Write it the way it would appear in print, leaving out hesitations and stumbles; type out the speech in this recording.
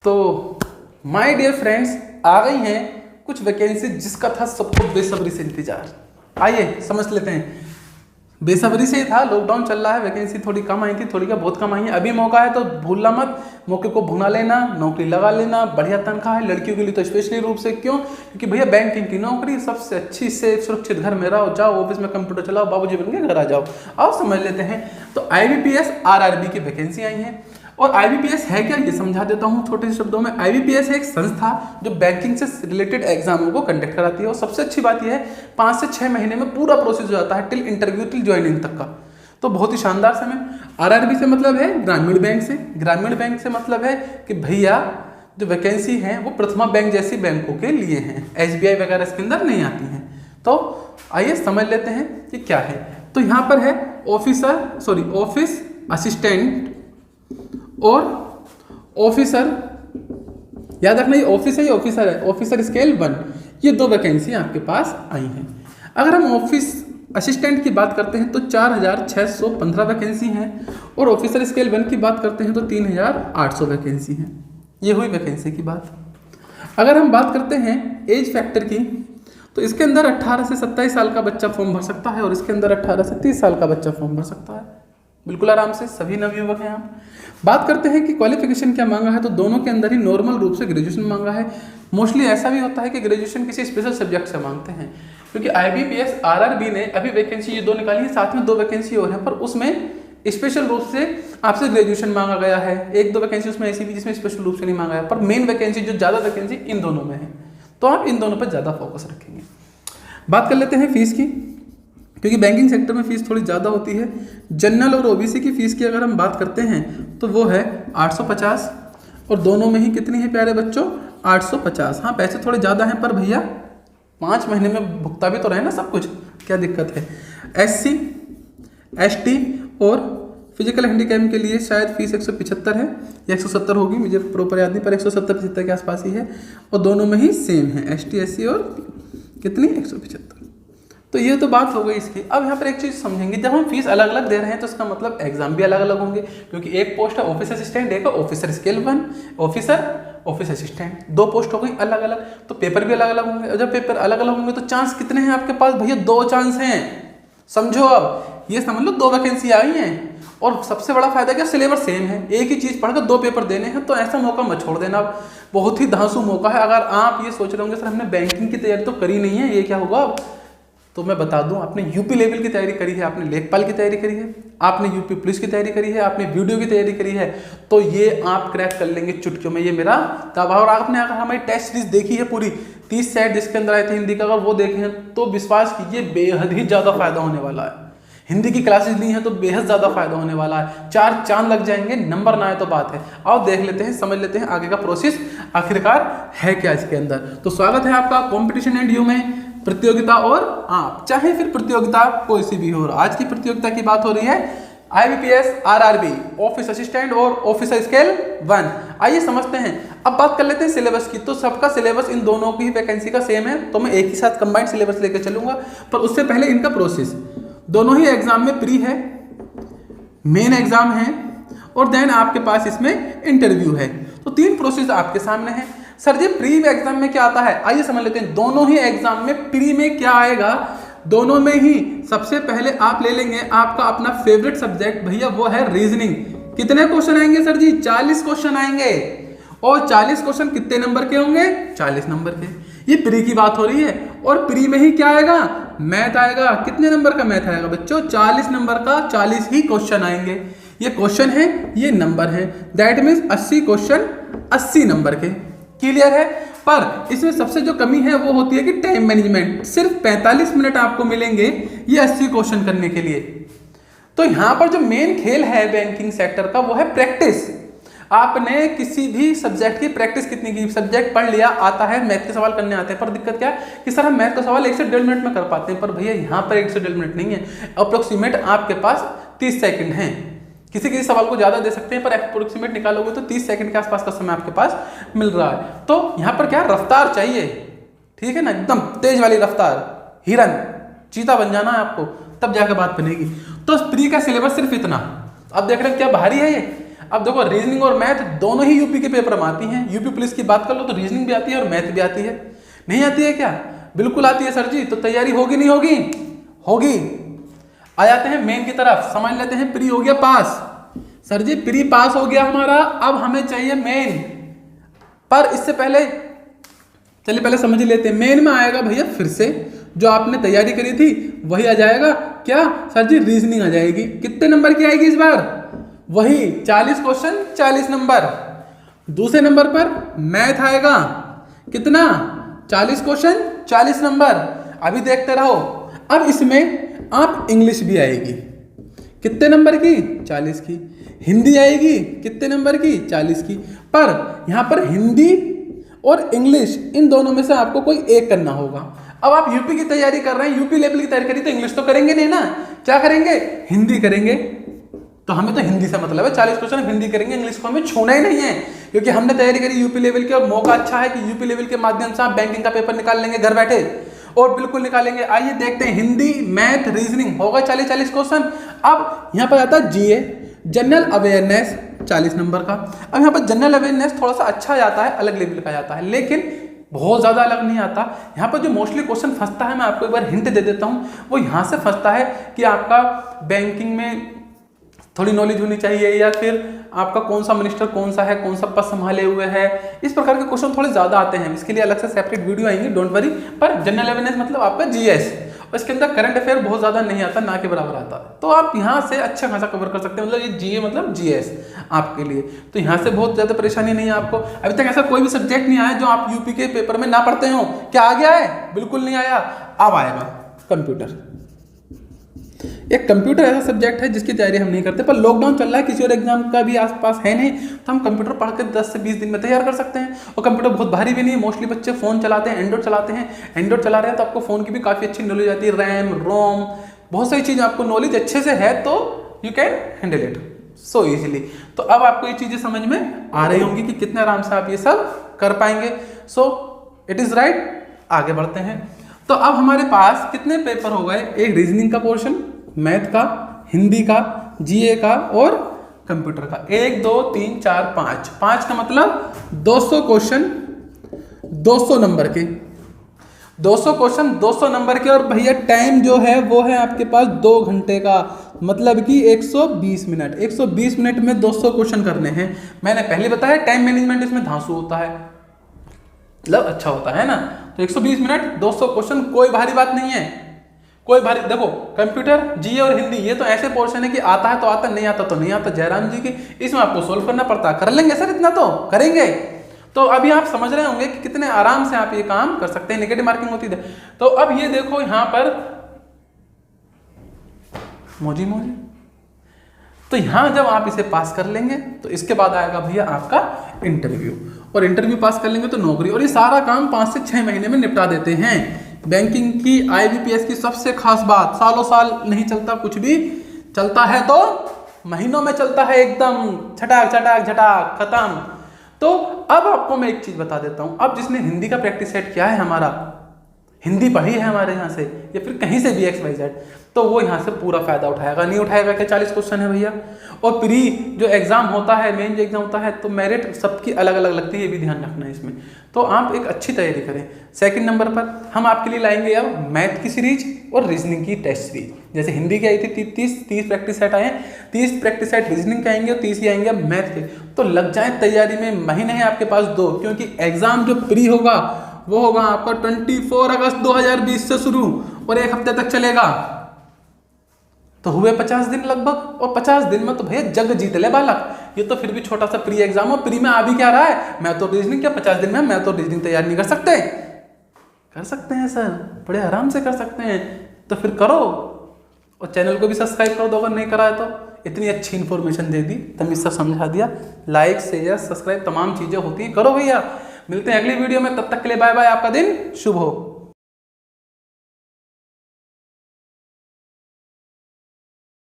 तो my dear friends, आ गई हैं कुछ वैकेंसी जिसका था सबको बेसब्री से इंतजार। आइए समझ लेते हैं। बेसब्री से ही था, लॉकडाउन चल रहा है, वैकेंसी थोड़ी कम आई थी, थोड़ी क्या बहुत कम आई है। अभी मौका है तो भूलना मत, मौके को भुना लेना, नौकरी लगा लेना। बढ़िया तनख्वाह है, लड़कियों के लिए तो स्पेशली रूप से। क्यों? क्योंकि भैया बैंकिंग की नौकरी सबसे अच्छी से सुरक्षित। घर में रहो, जाओ ऑफिस में कंप्यूटर चलाओ, बाबूजी बन के घर आ जाओ। आओ समझ लेते हैं। तो IBPS RRB की वैकेंसी आई है। और IBPS है क्या, ये समझा देता हूँ छोटे शब्दों में। IBPS है एक संस्था जो बैंकिंग से रिलेटेड एग्जामों को कंडक्ट कराती है। और सबसे अच्छी बात यह है 5 से 6 महीने में पूरा प्रोसेस हो जाता है, टिल इंटरव्यू, टिल ज्वाइनिंग तक का। तो बहुत ही शानदार समय। RRB से मतलब है ग्रामीण बैंक से। ग्रामीण बैंक से मतलब है कि भैया जो वैकेंसी है वो प्रथमा बैंक जैसी बैंकों के लिए हैं, SBI वगैरह इसके अंदर नहीं आती हैं। तो आइए समझ लेते हैं कि क्या है। तो यहाँ पर है ऑफिस असिस्टेंट और ऑफिसर। याद रखना, ये ऑफिस है, ये ऑफिसर है। ऑफिसर स्केल 1, ये 2 वैकेंसी आपके पास आई हैं। अगर हम ऑफिस असिस्टेंट की बात करते हैं तो 4615 वैकेंसी हैं। और ऑफिसर स्केल 1 की बात करते हैं तो 3800 वैकेंसी हैं। ये हुई वैकेंसी की बात। अगर हम बात करते हैं एज फैक्टर की, तो इसके अंदर 18 से 27 साल का बच्चा फॉर्म भर सकता है और इसके अंदर 18 से 30 साल का बच्चा फॉर्म भर सकता है। बिल्कुल आराम से, सभी नवयुवक हैं हम। बात करते हैं कि क्वालिफिकेशन क्या मांगा है, तो दोनों के अंदर ही नॉर्मल रूप से ग्रेजुएशन मांगा है। मोस्टली ऐसा भी होता है कि ग्रेजुएशन किसी स्पेशल सब्जेक्ट से मांगते हैं, क्योंकि IBPS RRB ने अभी वैकेंसी ये 2 निकाली है, साथ में 2 वैकेंसी और है, पर उसमें स्पेशल रूप से आपसे ग्रेजुएशन मांगा गया है। 1-2 वैकेंसी उसमें ऐसी भी जिसमें स्पेशल रूप से नहीं मांगा है, पर मेन वैकेंसी जो ज़्यादा वैकेंसी इन दोनों में है, तो आप इन दोनों पर ज़्यादा फोकस रखेंगे। बात कर लेते हैं फीस की, क्योंकि बैंकिंग सेक्टर में फीस थोड़ी ज़्यादा होती है। जनरल और OBC की फ़ीस की अगर हम बात करते हैं तो वो है 850, और दोनों में ही कितनी है प्यारे बच्चों, 850। हाँ, पैसे थोड़े ज़्यादा हैं, पर भैया 5 महीने में भुगता भी तो रहे ना सब कुछ, क्या दिक्कत है। SC ST और फिजिकल हैंडीकैप के लिए शायद फीस 175 है या 170 होगी, मुझे प्रॉपर याद नहीं, पर 170-75 के आसपास ही है। और दोनों में ही सेम है, ST SC और कितनी, 175। तो ये तो बात हो गई इसकी। अब यहाँ पर एक चीज़ समझेंगे, जब हम फीस अलग अलग दे रहे हैं तो इसका मतलब एग्जाम भी अलग अलग होंगे, क्योंकि एक पोस्ट है ऑफिस असिस्टेंट, एक है officer scale 1, office assistant, 2 post हो गई अलग अलग। तो पेपर भी अलग अलग होंगे, और जब पेपर अलग अलग होंगे तो चांस कितने हैं आपके पास भैया, 2 चांस हैं। समझो, अब ये समझ लो 2 वैकेंसी आई हैं। और सबसे बड़ा फायदा क्या, सिलेबस सेम है, एक ही चीज़ पढ़कर 2 पेपर देने हैं। तो ऐसा मौका मत छोड़ देना, बहुत ही धांसू मौका है। अगर आप ये सोच रहे होंगे सर हमने बैंकिंग की तैयारी तो करी नहीं है, ये क्या होगा, तो मैं बता दूं, आपने UP लेवल की तैयारी करी है, आपने लेखपाल की तैयारी करी है, आपने UP पुलिस की तैयारी करी है, आपने वीडियो की तैयारी करी है, तो ये आप क्रैक कर लेंगे चुटकियों में, ये मेरा दावा। और आपने अगर हमारी टेस्ट सीरीज देखी है पूरी 30 सेट जिसके अंदर आए थे हिंदी का, अगर वो देखे हैं तो विश्वास कीजिए बेहद ही ज़्यादा फायदा होने वाला है। हिंदी की क्लासेस ली हैं तो बेहद ज़्यादा फायदा होने वाला है, 4 चांद लग जाएंगे, नंबर ना आए तो बात है। आओ देख लेते हैं, समझ लेते हैं आगे का प्रोसेस आखिरकार है क्या इसके अंदर। तो स्वागत है आपका कॉम्पिटिशन एंड यू में, प्रतियोगिता। और आप चाहे फिर प्रतियोगिता कोई सी भी हो, आज की प्रतियोगिता की बात हो रही है IBPS RRB ऑफिस असिस्टेंट और ऑफिसर स्केल 1। आइए समझते हैं। अब बात कर लेते हैं सिलेबस की। तो सबका सिलेबस इन दोनों की वैकेंसी का सेम है, तो मैं एक ही साथ कंबाइंड सिलेबस लेकर चलूंगा। पर उससे पहले इनका प्रोसेस, दोनों ही एग्जाम में प्री है, मेन एग्जाम है, और देन आपके पास इसमें इंटरव्यू है। तो 3 प्रोसेस आपके सामने है। सर जी प्री एग्जाम में क्या आता है, आइए समझ लेते हैं। दोनों ही एग्जाम में प्री में क्या आएगा, दोनों में ही सबसे पहले आप ले लेंगे आपका अपना फेवरेट सब्जेक्ट भैया, वो है रीजनिंग। कितने क्वेश्चन आएंगे सर जी, 40 क्वेश्चन आएंगे। और 40 क्वेश्चन कितने नंबर के होंगे, 40 नंबर के। ये प्री की बात हो रही है। और प्री में ही क्या आएगा, मैथ आएगा। कितने नंबर का मैथ आएगा बच्चों, 40 नंबर का 40 ही क्वेश्चन आएंगे। ये क्वेश्चन है, ये नंबर है, दैट मीन्स 80 क्वेश्चन 80 नंबर के। क्लियर है। पर इसमें सबसे जो कमी है वो होती है कि टाइम मैनेजमेंट। सिर्फ 45 मिनट आपको मिलेंगे ये 80 क्वेश्चन करने के लिए। तो यहां पर जो मेन खेल है बैंकिंग सेक्टर का वो है प्रैक्टिस। आपने किसी भी सब्जेक्ट की प्रैक्टिस कितनी की, सब्जेक्ट पढ़ लिया, आता है, मैथ के सवाल करने आते हैं, पर दिक्कत क्या है कि सर हम मैथ का सवाल 1 से 1.5 मिनट में कर पाते हैं। पर भैया यहाँ पर 1 से 1.5 मिनट नहीं है, अप्रोक्सीमेट आपके पास 30 सेकंड हैं। किसी सवाल को ज्यादा दे सकते हैं, पर अप्रोक्सीमेट निकालोगे तो 30 सेकंड के आसपास का समय आपके पास मिल रहा है। तो यहाँ पर क्या रफ्तार चाहिए, ठीक है ना, एकदम तेज वाली रफ्तार, हिरन चीता बन जाना है आपको, तब जाकर बात बनेगी। तो प्री का सिलेबस सिर्फ इतना। अब देख रहे हैं क्या भारी है ये। अब देखो रीजनिंग और मैथ दोनों ही यूपी के पेपर में आती हैं। यूपी पुलिस की बात कर लो तो रीजनिंग भी आती है और मैथ भी आती है। नहीं आती है क्या? बिल्कुल आती है सर जी। तो तैयारी होगी नहीं होगी? होगी। आ जाते हैं मेन की तरफ, समझ लेते हैं। प्री हो गया पास, सर जी प्री पास हो गया हमारा, अब हमें चाहिए मेन। पर इससे पहले चलिए पहले समझ लेते हैं। मेन में आएगा भैया फिर से जो आपने तैयारी करी थी वही आ जाएगा। क्या सर जी? रीजनिंग आ जाएगी। कितने नंबर की आएगी इस बार? वही 40 क्वेश्चन 40 नंबर। दूसरे नंबर पर मैथ आएगा, कितना? 40 क्वेश्चन 40 नंबर। अभी देखते रहो। अब इसमें आप इंग्लिश भी आएगी, कितने नंबर की? 40 की। हिंदी आएगी, कितने नंबर की? 40 की। पर यहां पर हिंदी और इंग्लिश इन दोनों में से आपको कोई एक करना होगा। अब आप यूपी की तैयारी कर रहे हैं, यूपी लेवल की तैयारी करी तो इंग्लिश तो करेंगे नहीं ना, क्या करेंगे? हिंदी करेंगे। तो हमें तो हिंदी से मतलब है, 40 क्वेश्चन हिंदी करेंगे, इंग्लिश को हमें छूना ही नहीं है, क्योंकि हमने तैयारी करी यूपी लेवल की। और मौका अच्छा है कि यूपी लेवल के माध्यम से आप बैंकिंग का पेपर निकाल लेंगे घर बैठे, और बिल्कुल निकालेंगे। आइए देखते हैं, हिंदी मैथ रीजनिंग होगा 40 क्वेश्चन। अब यहाँ पर आता है जीए, जनरल अवेयरनेस 40 नंबर का। अब यहाँ पर जनरल अवेयरनेस थोड़ा सा अच्छा जाता है, अलग लेवल का जाता है, लेकिन बहुत ज़्यादा अलग नहीं आता। यहाँ पर जो मोस्टली क्वेश्चन फंसता है, मैं आपको एक बार हिंट दे देता हूँ, वो यहाँ से फंसता है कि आपका बैंकिंग में थोड़ी नॉलेज होनी चाहिए, या फिर आपका कौन सा मिनिस्टर कौन सा है, कौन सा पद संभाले हुए है, इस प्रकार के क्वेश्चन थोड़े ज़्यादा आते हैं। इसके लिए अलग से सेपरेट वीडियो आएंगी, डोंट वरी। पर जनरल अवेयरनेस मतलब आपका जीएस, और इसके अंदर करंट अफेयर बहुत ज़्यादा नहीं आता, ना के बराबर आता है। तो आप यहाँ से अच्छा खासा कवर कर सकते हैं। मतलब ये जीए मतलब जीएस आपके लिए, तो यहाँ से बहुत ज़्यादा परेशानी नहीं है आपको। अभी तक ऐसा कोई भी सब्जेक्ट नहीं आया जो आप यूपी के पेपर में ना पढ़ते हो। क्या आ गया है? बिल्कुल नहीं आया। अब आएगा कंप्यूटर। एक कंप्यूटर ऐसा सब्जेक्ट है जिसकी तैयारी हम नहीं करते, पर लॉकडाउन चल रहा है, किसी और एग्जाम का भी आसपास है नहीं, तो हम कंप्यूटर पढ़ के 10 से 20 दिन में तैयार कर सकते हैं। और कंप्यूटर बहुत भारी भी नहीं है। मोस्टली बच्चे फ़ोन चलाते हैं, एंड्रॉइड चलाते हैं। एंड्रॉइड चला रहे हैं तो आपको फ़ोन की भी काफ़ी अच्छी नॉलेज आती है, रैम रोम बहुत सारी चीज़ें आपको नॉलेज अच्छे से है, तो you can handle it so easily. तो अब आपको ये चीज़ें समझ में आ रही होंगी कि कितने आराम से आप ये सब कर पाएंगे। So it is right. आगे बढ़ते हैं। तो अब हमारे पास कितने पेपर हो गए? एक रीजनिंग का पोर्शन, मैथ का, हिंदी का, जीए का और कंप्यूटर का। 1 2 3 4 5, 5 का मतलब 200 क्वेश्चन 200 नंबर के, 200 क्वेश्चन 200 नंबर के। और भैया टाइम जो है वो है आपके पास 2 घंटे का, मतलब कि 120 मिनट। 120 मिनट में 200 क्वेश्चन करने हैं। मैंने पहले बताया टाइम मैनेजमेंट इसमें धांसू होता है, मतलब अच्छा होता है ना। तो 120 मिनट 200 क्वेश्चन, कोई भारी बात नहीं है, कोई भारी। देखो कंप्यूटर, जीए और हिंदी ये तो ऐसे पोर्शन है कि आता है तो आता, नहीं आता तो नहीं आता। जयराम जी की इसमें आपको सोल्व करना पड़ता है। कर लेंगे सर, इतना तो करेंगे। तो अभी आप समझ रहे होंगे कि कितने आराम से आप ये काम कर सकते हैं। नेगेटिव मार्किंग होती है। तो अब ये देखो यहाँ पर मोजी, तो यहाँ जब आप इसे पास कर लेंगे तो इसके बाद आएगा भैया आपका इंटरव्यू, और इंटरव्यू पास कर लेंगे तो नौकरी। और ये सारा काम 5 से 6 महीने में निपटा देते हैं। बैंकिंग की, IBPS की सबसे खास बात, सालों साल नहीं चलता, कुछ भी चलता है तो महीनों में चलता है, एकदम छटाक छटाक झटाक खत्म। तो अब आपको मैं एक चीज बता देता हूं। अब जिसने हिंदी का प्रैक्टिस सेट किया है, हमारा हिंदी पढ़ी है हमारे यहाँ से या फिर कहीं से भी XYZ, तो वो यहाँ से पूरा फायदा उठाएगा। नहीं उठाएगा क्या? 40 क्वेश्चन है भैया। और प्री जो एग्जाम होता है, मेन जो एग्जाम होता है, तो मेरिट सबकी अलग अलग लगती है, ये भी ध्यान रखना है इसमें। तो आप एक अच्छी तैयारी करें। सेकंड नंबर पर हम आपके लिए लाएंगे अब मैथ की सीरीज और रीजनिंग की टेस्ट सीरीज। जैसे हिंदी की आई थी 30 प्रैक्टिस सेट आए हैं, 30 प्रैक्टिस सेट रीजनिंग के आएंगे और 30 ही आएंगे अब मैथ के। तो लग जाए तैयारी में, महीने हैं आपके पास 2, क्योंकि एग्जाम जो प्री होगा वो होगा आपका 24 अगस्त 2020 से शुरू और 1 हफ्ते तक चलेगा। तो हुए 50 दिन लगभग, और 50 दिन में तो भैया जग जीत ले बालक। ये तो फिर भी छोटा सा प्री एग्जाम हो। प्री में आ भी क्या रहा है? मैं तो रीजनिंग, क्या 50 दिन में मैं तो रीजनिंग तैयार नहीं कर सकते? कर सकते हैं सर, बड़े आराम से कर सकते हैं। तो फिर करो, और चैनल को भी सब्सक्राइब कर दो अगर नहीं करा है तो। इतनी अच्छी इन्फॉर्मेशन दे दी, तमीज़ से समझा दिया। लाइक शेयर सब्सक्राइब तमाम चीज़ें होती हैं, करो भैया। मिलते हैं अगली वीडियो में, तब तक के लिए बाय बाय। आपका दिन शुभ हो।